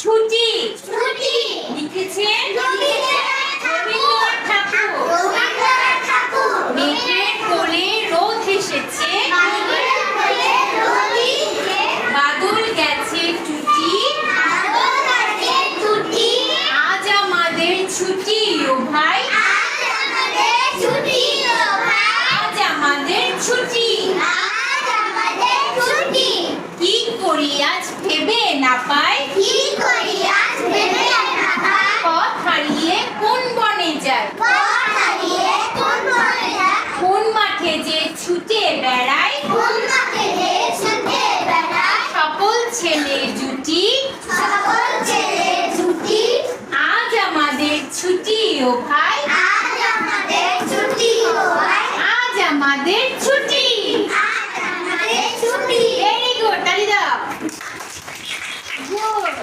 ছুটি লিখেছেন রবীন্দ্রনাথ ঠাকুর। মেঘের কোলে রোদ এসেছে, বাদল গেছে টুটি, আজ আমাদের ছুটি ও ভাই, আজ আমাদের ছুটি। কি করি আজ ভেবে না পাই, পথ হারিয়ে কোন বনে যায়, কোন মাঠে যে ছুটে বেড়াই, সকল ছেলে জুটি, আজ আমাদের ছুটি ও ভাই, আজ আমাদের ছুটি। ভেরি গুড, তালি দাও। Good.